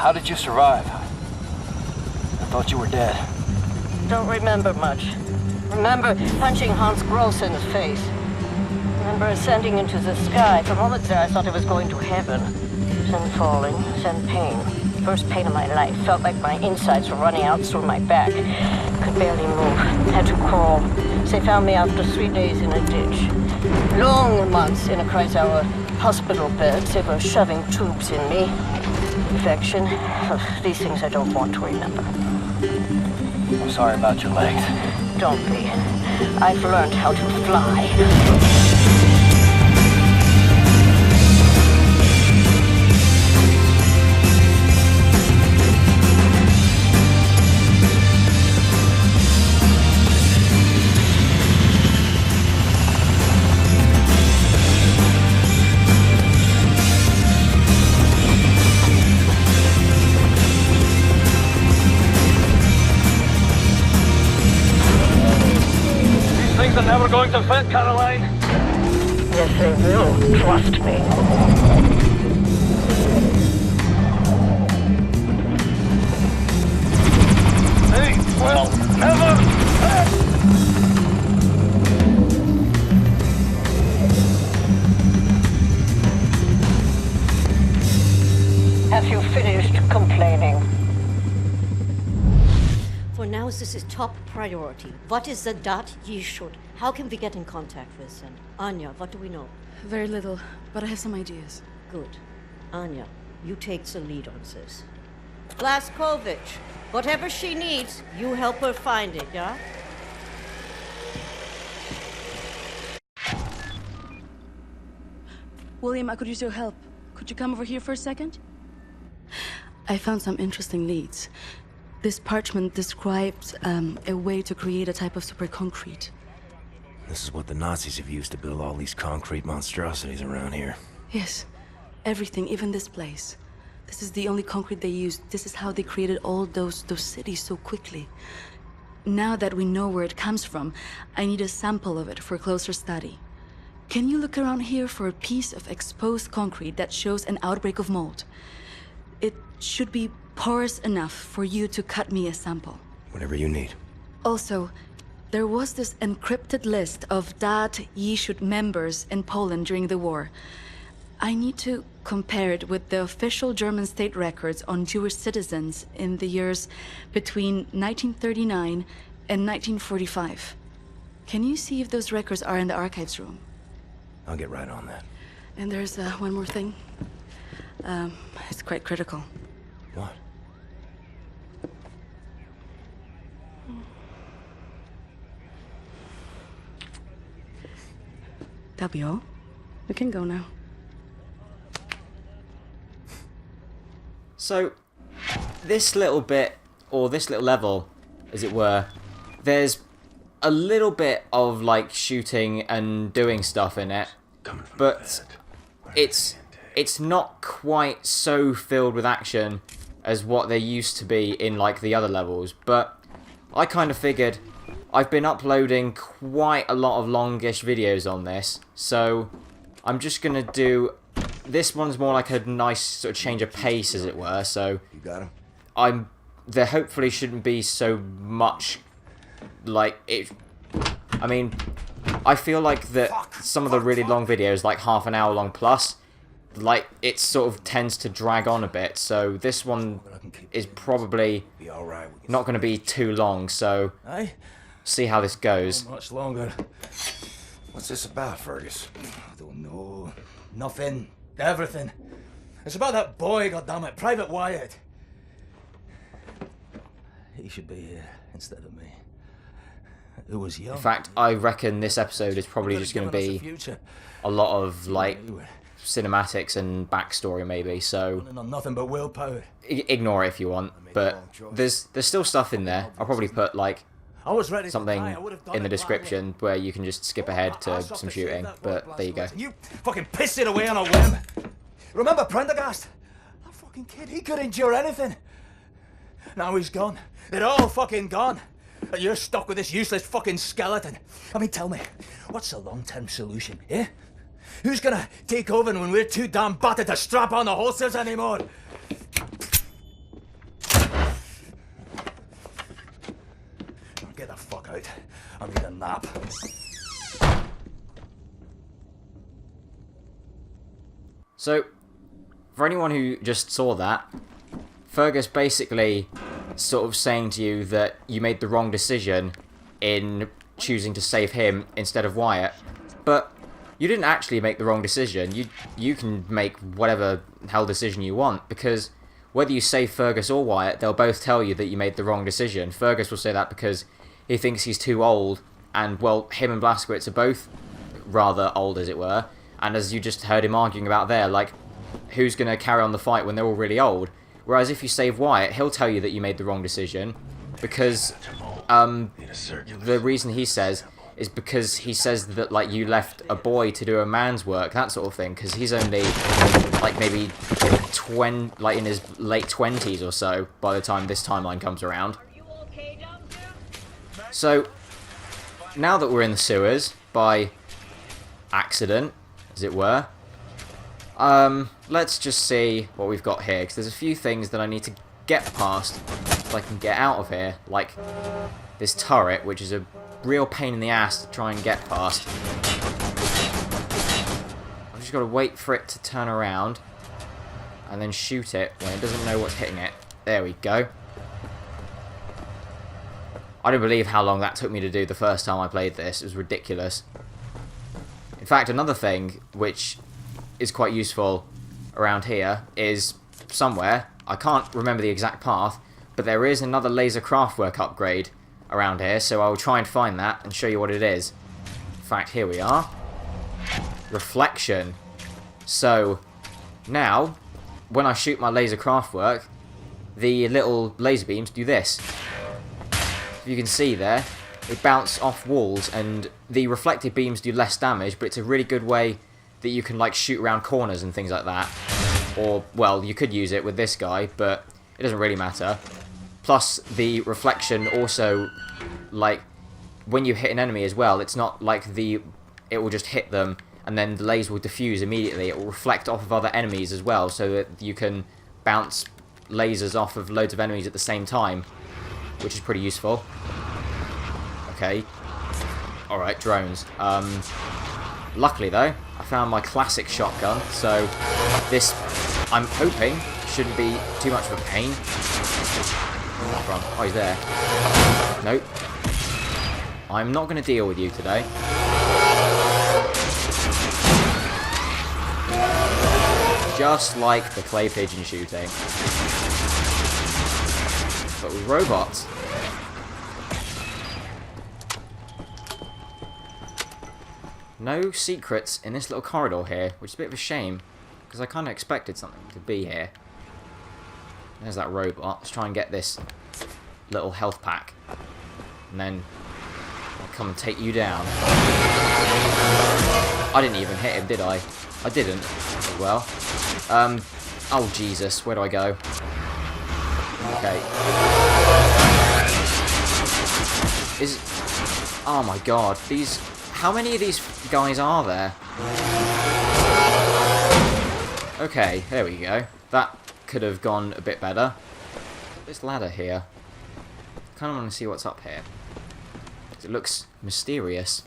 How did you survive? I thought you were dead. Don't remember much. Remember punching Hans Gross in the face. Remember ascending into the sky. For moments there I thought I was going to heaven. Then falling, then pain. First pain of my life. Felt like my insides were running out through my back. Could barely move. Had to crawl. They found me after 3 days in a ditch. Long months in a Kreisauer hospital bed. They were shoving tubes in me. Infection. These things I don't want to remember. I'm sorry about your legs. Don't be. I've learned how to fly. Things are never going to fit, Caroline. Yes, they will. Trust me. They will never fit. Have you finished complaining? For now, this is top priority. What is the dot ye should? How can we get in contact with them? Anya, what do we know? Very little, but I have some ideas. Good. Anya, you take the lead on this. Blaskovich, whatever she needs, you help her find it, yeah? William, I could use your help. Could you come over here for a second? I found some interesting leads. This parchment describes a way to create a type of super concrete. This is what the Nazis have used to build all these concrete monstrosities around here. Yes, everything, even this place. This is the only concrete they used. This is how they created all those cities so quickly. Now that we know where it comes from, I need a sample of it for closer study. Can you look around here for a piece of exposed concrete that shows an outbreak of mold? It should be porous enough for you to cut me a sample. Whatever you need. Also, there was this encrypted list of Dat Yeshut members in Poland during the war. I need to compare it with the official German state records on Jewish citizens in the years between 1939 and 1945. Can you see if those records are in the archives room? I'll get right on that. And there's one more thing. It's quite critical. What? That'll be all. We can go now. So, this little bit, or this little level, as it were, there's a little bit of, like, shooting and doing stuff in it, but it's not quite so filled with action as what there used to be in, like, the other levels, but I kind of figured I've been uploading quite a lot of longish videos on this, so I'm just gonna do... This one's more like a nice sort of change of pace, as it were, so... You got him? There hopefully shouldn't be so much, like, it... I mean, I feel like that some of the really long videos, like half an hour long plus, like, it sort of tends to drag on a bit, so this one is probably not going to be too long, so see how this goes. Not much longer. What's this about, Fergus? I don't know. Nothing. Everything. It's about that boy, goddammit, Private Wyatt. He should be here instead of me. Who was young. In fact, I reckon this episode is probably just going to be a lot of, like, cinematics and backstory, maybe, so nothing but willpower. Ignore it if you want, but there's still stuff in there. I'll probably put, like, something in the description where you can just skip ahead to some shooting, but there you go. You fucking pissed it away on a whim. Remember Prendergast? That fucking kid, he could endure anything. Now he's gone. They're all fucking gone. And you're stuck with this useless fucking skeleton. I mean, tell me, what's the long-term solution, eh? Who's gonna take over when we're too damn battered to strap on the holsters anymore? get the fuck out. I need a nap. So, for anyone who just saw that, Fergus basically sort of saying to you that you made the wrong decision in choosing to save him instead of Wyatt. But you didn't actually make the wrong decision. You can make whatever hell decision you want, because whether you save Fergus or Wyatt, they'll both tell you that you made the wrong decision. Fergus will say that because he thinks he's too old, and, well, him and Blazkowicz are both rather old, as it were. And as you just heard him arguing about there, like, who's going to carry on the fight when they're all really old? Whereas if you save Wyatt, he'll tell you that you made the wrong decision, because the reason he says is because he says that, like, you left a boy to do a man's work, that sort of thing, because he's only, like, maybe in his late 20s or so by the time this timeline comes around. So, now that we're in the sewers, by accident, as it were, let's just see what we've got here, because there's a few things that I need to get past so I can get out of here, like this turret, which is a real pain in the ass to try and get past. I've just got to wait for it to turn around and then shoot it when it doesn't know what's hitting it. There we go. I don't believe how long that took me to do the first time I played this. It was ridiculous. In fact, another thing which is quite useful around here is somewhere, I can't remember the exact path, but there is another laser craftwork upgrade around here, so I will try and find that and show you what it is. In fact, here we are. Reflection. So, now, when I shoot my laser craftwork, the little laser beams do this. If you can see there, they bounce off walls, and the reflected beams do less damage, but it's a really good way that you can, like, shoot around corners and things like that. Or, well, you could use it with this guy, but it doesn't really matter. Plus, the reflection also, like, when you hit an enemy as well, it's not like it will just hit them and then the laser will diffuse immediately. It will reflect off of other enemies as well, so that you can bounce lasers off of loads of enemies at the same time, which is pretty useful. Okay. Alright, drones. Luckily, though, I found my classic shotgun, so this, I'm hoping, shouldn't be too much of a pain. Where's that from? Oh, he's there. Nope. I'm not going to deal with you today. Just like the clay pigeon shooting. But with robots. No secrets in this little corridor here, which is a bit of a shame, because I kind of expected something to be here. There's that robot. Let's try and get this little health pack. And then I'll come and take you down. I didn't even hit him, did I? I didn't. Oh, well. Oh, Jesus. Where do I go? Okay. Oh, my God. These... How many of these guys are there? Okay, there we go. That could have gone a bit better. This ladder here. Kind of want to see what's up here. It looks mysterious.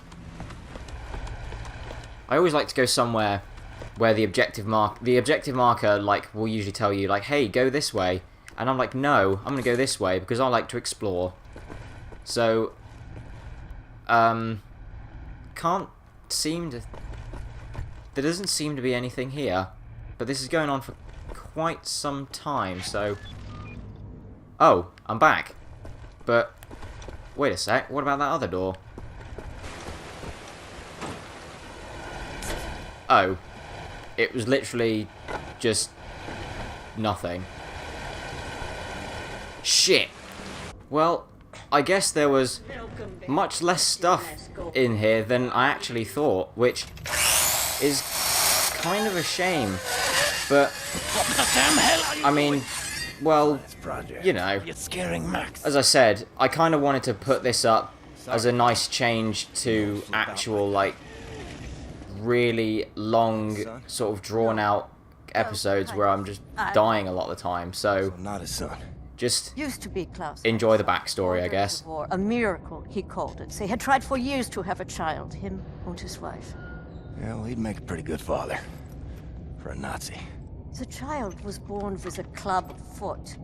I always like to go somewhere where the objective marker, like, will usually tell you, like, hey, go this way. And I'm like, no, I'm going to go this way because I like to explore. So, can't seem to... There doesn't seem to be anything here. But this is going on for quite some time, so... Oh, I'm back. But, wait a sec, what about that other door? Oh. It was literally just nothing. Shit. Well, I guess there was much less stuff in here than I actually thought, which is kind of a shame. But, I mean, well, you know, as I said, I kind of wanted to put this up as a nice change to actual, like, really long, sort of drawn out episodes where I'm just dying a lot of the time. So, just Used to be Klaus. enjoy the backstory, I Order guess. of war. A miracle, he called it. They had tried for years to have a child, him and his wife. Yeah, well, he'd make a pretty good father. For a Nazi. The child was born with a club foot.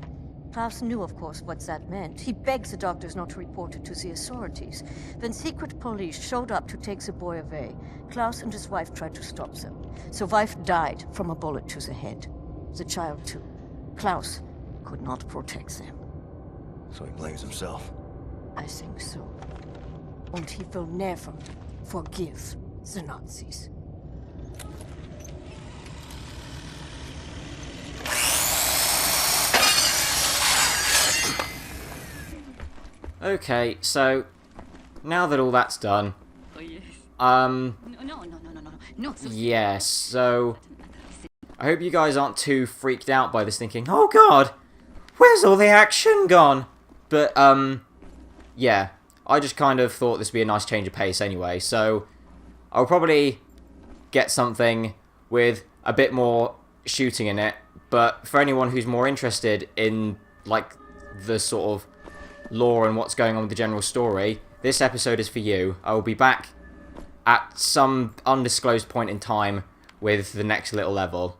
Klaus knew, of course, what that meant. He begged the doctors not to report it to the authorities. When secret police showed up to take the boy away, Klaus and his wife tried to stop them. The wife died from a bullet to the head. The child, too. Klaus could not protect them. So he blames himself. I think so. And he will never forgive the Nazis. Okay, so now that all that's done, Oh, yes. um, No. yes, so I hope you guys aren't too freaked out by this thinking, oh god, where's all the action gone? But, yeah, I just kind of thought this would be a nice change of pace anyway, so I'll probably get something with a bit more shooting in it, but for anyone who's more interested in, like, the sort of lore and what's going on with the general story, this episode is for you. I will be back at some undisclosed point in time with the next little level.